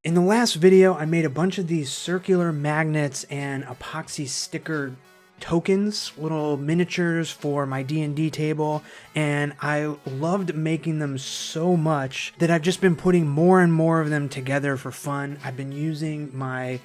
In the last video, I made a bunch of these circular magnets and epoxy sticker tokens, little miniatures for my D&D table, and I loved making them so much that I've just been putting more and more of them together for fun. I've been using my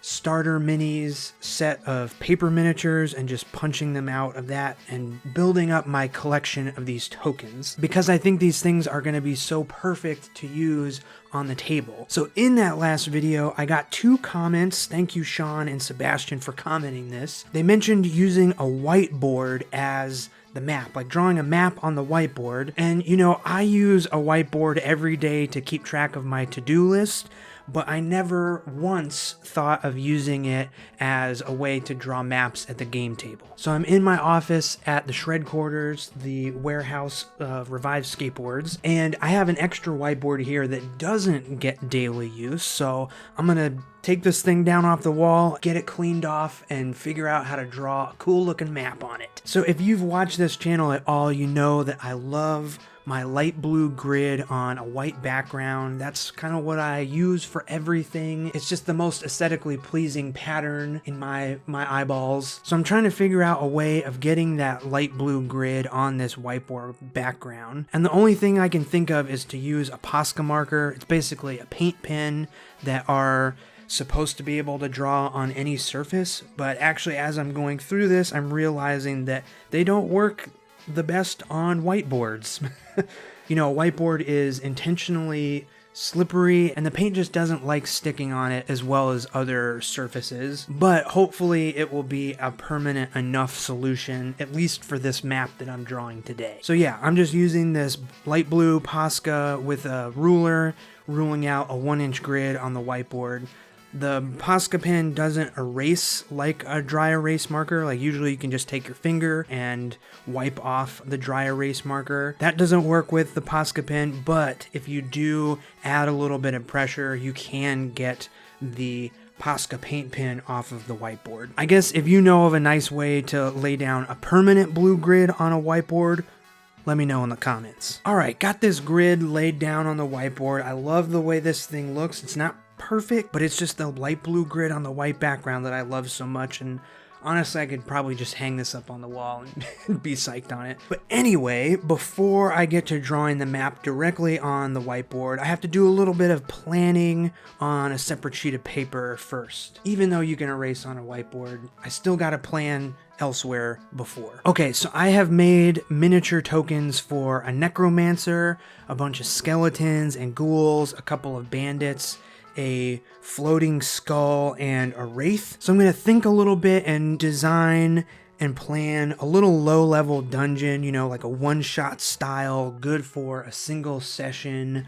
starter minis set of paper miniatures and just punching them out of that and building up my collection of these tokens because I think these things are going to be so perfect to use on the table. So in that last video, I got 2 comments. Thank you, Sean and Sebastian, for commenting this. They mentioned using a whiteboard as the map, like drawing a map on the whiteboard. And you know, I use a whiteboard every day to keep track of my to-do list, but I never once thought of using it as a way to draw maps at the game table. So I'm in my office at the Shred Quarters, the warehouse of Revived Skateboards, and I have an extra whiteboard here that doesn't get daily use, so I'm gonna take this thing down off the wall, get it cleaned off, and figure out how to draw a cool looking map on it. So if you've watched this channel at all, you know that I love my light blue grid on a white background. That's kind of what I use for everything. It's just the most aesthetically pleasing pattern in my eyeballs. So I'm trying to figure out a way of getting that light blue grid on this whiteboard background. And the only thing I can think of is to use a Posca marker. It's basically a paint pen that are supposed to be able to draw on any surface, but actually as I'm going through this, I'm realizing that they don't work the best on whiteboards. You know, a whiteboard is intentionally slippery and the paint just doesn't like sticking on it as well as other surfaces, but hopefully it will be a permanent enough solution, at least for this map that I'm drawing today. So yeah, I'm just using this light blue Posca with a ruler, ruling out a 1-inch grid on the whiteboard. The Posca pen doesn't erase like a dry erase marker. Like usually you can just take your finger and wipe off the dry erase marker. That doesn't work with the Posca pen, but if you do add a little bit of pressure, you can get the Posca paint pen off of the whiteboard. I guess if you know of a nice way to lay down a permanent blue grid on a whiteboard, let me know in the comments. All right, got this grid laid down on the whiteboard. I love the way this thing looks. It's not perfect, but it's just the light blue grid on the white background that I love so much, and honestly I could probably just hang this up on the wall and be psyched on it. But anyway, before I get to drawing the map directly on the whiteboard, I have to do a little bit of planning on a separate sheet of paper first. Even though you can erase on a whiteboard, I still gotta plan elsewhere before. Okay, so I have made miniature tokens for a necromancer, a bunch of skeletons and ghouls, a couple of bandits, a floating skull, and a wraith. So I'm going to think a little bit and design and plan a little low-level dungeon, you know, like a one-shot style, good for a single session,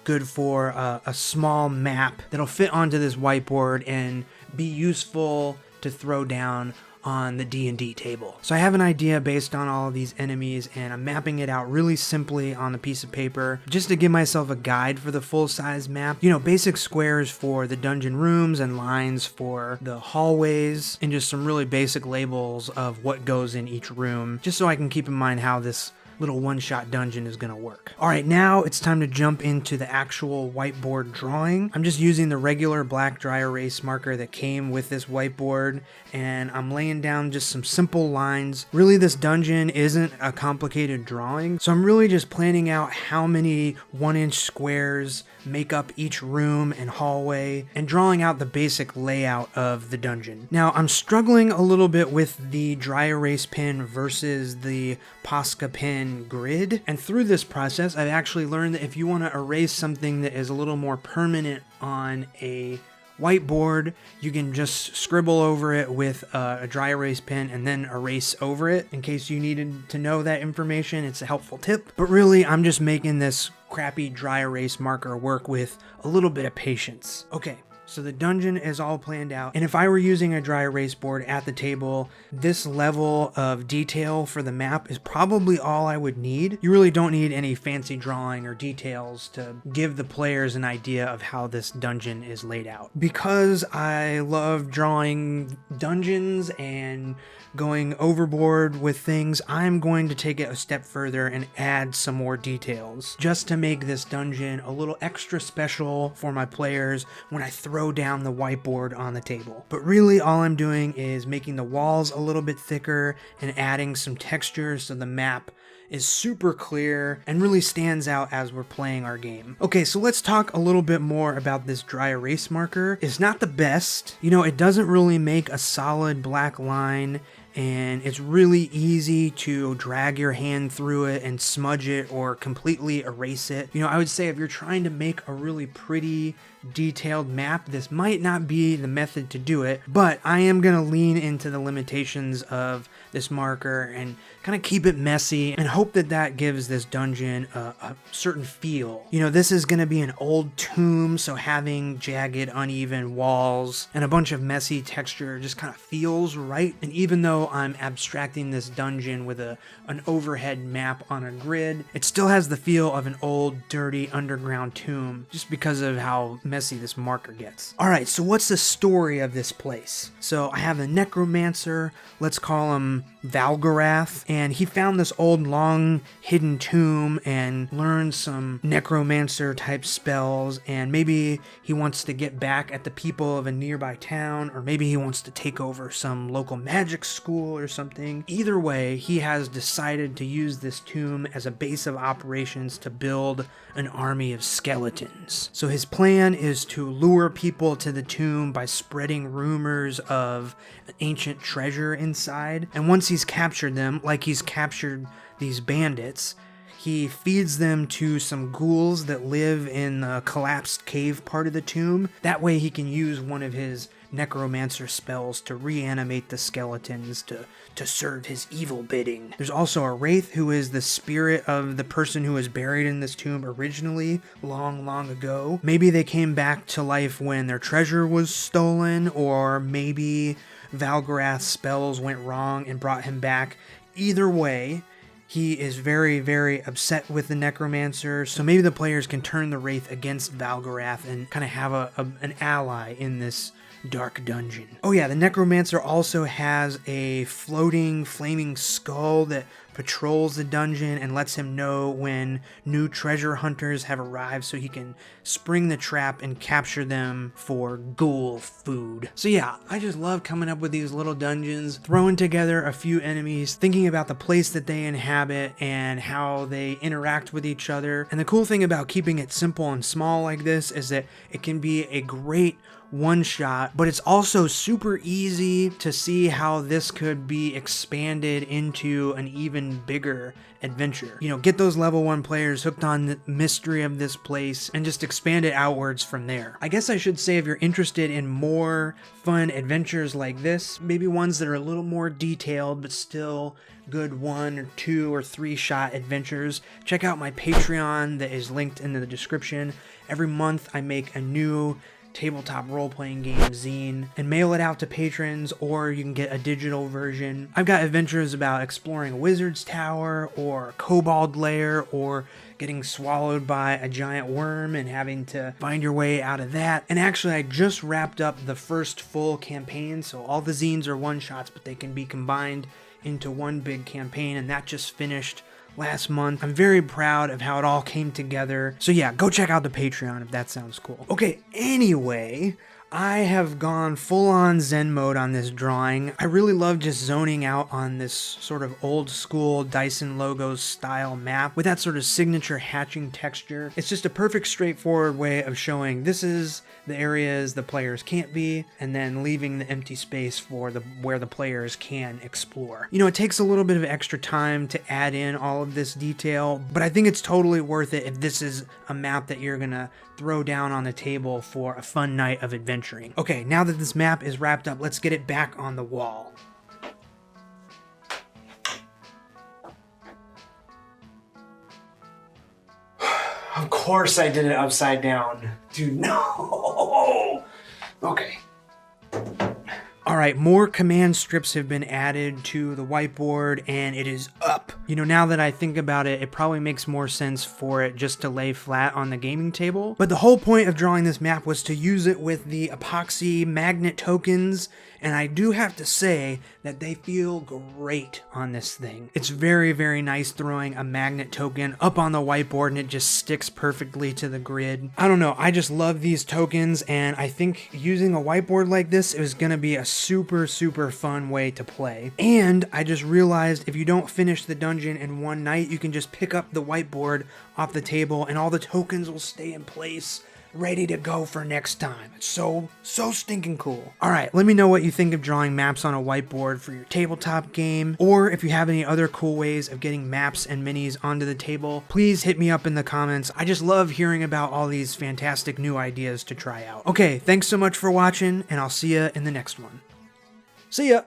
good for a small map that'll fit onto this whiteboard and be useful to throw down on the D&D table. So I have an idea based on all of these enemies, and I'm mapping it out really simply on a piece of paper just to give myself a guide for the full-size map. You know, basic squares for the dungeon rooms and lines for the hallways, and just some really basic labels of what goes in each room, just so I can keep in mind how this little one-shot dungeon is gonna work. All right, now it's time to jump into the actual whiteboard drawing. I'm just using the regular black dry erase marker that came with this whiteboard, and I'm laying down just some simple lines. Really, this dungeon isn't a complicated drawing, so I'm really just planning out how many 1-inch squares make up each room and hallway, and drawing out the basic layout of the dungeon. Now, I'm struggling a little bit with the dry erase pen versus the Posca pen grid, and through this process I've actually learned that if you want to erase something that is a little more permanent on a whiteboard, you can just scribble over it with a dry erase pen and then erase over it. In case you needed to know that information, it's a helpful tip. But really, I'm just making this crappy dry erase marker work with a little bit of patience. Okay, So the dungeon is all planned out, and if I were using a dry erase board at the table, this level of detail for the map is probably all I would need. You really don't need any fancy drawing or details to give the players an idea of how this dungeon is laid out. Because I love drawing dungeons and going overboard with things, I'm going to take it a step further and add some more details just to make this dungeon a little extra special for my players when I throw down the whiteboard on the table. But really all I'm doing is making the walls a little bit thicker and adding some texture so the map is super clear and really stands out as we're playing our game. Okay, so let's talk a little bit more about this dry erase marker. It's not the best. You know, it doesn't really make a solid black line, and it's really easy to drag your hand through it and smudge it or completely erase it. You know, I would say if you're trying to make a really pretty detailed map, this might not be the method to do it, but I am going to lean into the limitations of this marker and kind of keep it messy and hope that that gives this dungeon a certain feel. You know, this is going to be an old tomb, so having jagged, uneven walls and a bunch of messy texture just kind of feels right. And even though I'm abstracting this dungeon with an overhead map on a grid, it still has the feel of an old, dirty underground tomb just because of how messy this marker gets. Alright, so what's the story of this place? So I have the necromancer, let's call him Valgorath, and he found this old long hidden tomb and learned some necromancer type spells, and maybe he wants to get back at the people of a nearby town, or maybe he wants to take over some local magic school or something. Either way, he has decided to use this tomb as a base of operations to build an army of skeletons. So his plan is to lure people to the tomb by spreading rumors of an ancient treasure inside, and once he's captured them, like he's captured these bandits, he feeds them to some ghouls that live in the collapsed cave part of the tomb. That way he can use one of his necromancer spells to reanimate the skeletons to serve his evil bidding. There's also a wraith who is the spirit of the person who was buried in this tomb originally, long ago. Maybe they came back to life when their treasure was stolen, or maybe Valgorath's spells went wrong and brought him back. Either way, he is very upset with the necromancer, so maybe the players can turn the wraith against Valgorath and kind of have an ally in this dark dungeon. Oh yeah, the necromancer also has a floating flaming skull that patrols the dungeon and lets him know when new treasure hunters have arrived, so he can spring the trap and capture them for ghoul food. So yeah, I just love coming up with these little dungeons, throwing together a few enemies, thinking about the place that they inhabit and how they interact with each other. And the cool thing about keeping it simple and small like this is that it can be a great one shot, but it's also super easy to see how this could be expanded into an even bigger adventure. You know, get those level 1 players hooked on the mystery of this place and just expand it outwards from there. I guess I should say, if you're interested in more fun adventures like this, maybe ones that are a little more detailed but still good 1 or 2 or 3 shot adventures, check out my Patreon that is linked in the description. Every month I make a new tabletop role-playing game zine and mail it out to patrons, or you can get a digital version. I've got adventures about exploring a wizard's tower or a kobold lair, or getting swallowed by a giant worm and having to find your way out of that. And actually, I just wrapped up the first full campaign, so all the zines are one-shots, but they can be combined into one big campaign, and that just finished last month. I'm very proud of how it all came together. So yeah, go check out the Patreon if that sounds cool. Okay, anyway, I have gone full on Zen mode on this drawing. I really love just zoning out on this sort of old school Dyson Logos style map with that sort of signature hatching texture. It's just a perfect straightforward way of showing this is the areas the players can't be, and then leaving the empty space for where the players can explore. You know, it takes a little bit of extra time to add in all of this detail, but I think it's totally worth it if this is a map that you're gonna throw down on the table for a fun night of adventuring. Okay, now that this map is wrapped up, let's get it back on the wall. Of course I did it upside down. Dude, no! Okay. Alright, more command strips have been added to the whiteboard, and it is up. You know, now that I think about it, it probably makes more sense for it just to lay flat on the gaming table. But the whole point of drawing this map was to use it with the epoxy magnet tokens, and I do have to say that they feel great on this thing. It's very, very nice throwing a magnet token up on the whiteboard and it just sticks perfectly to the grid. I don't know, I just love these tokens, and I think using a whiteboard like this is gonna be a super, super fun way to play. And I just realized if you don't finish the dungeon in one night, you can just pick up the whiteboard off the table and all the tokens will stay in place, ready to go for next time. It's so stinking cool. Alright, let me know what you think of drawing maps on a whiteboard for your tabletop game, or if you have any other cool ways of getting maps and minis onto the table, please hit me up in the comments. I just love hearing about all these fantastic new ideas to try out. Okay, thanks so much for watching, and I'll see ya in the next one. See ya!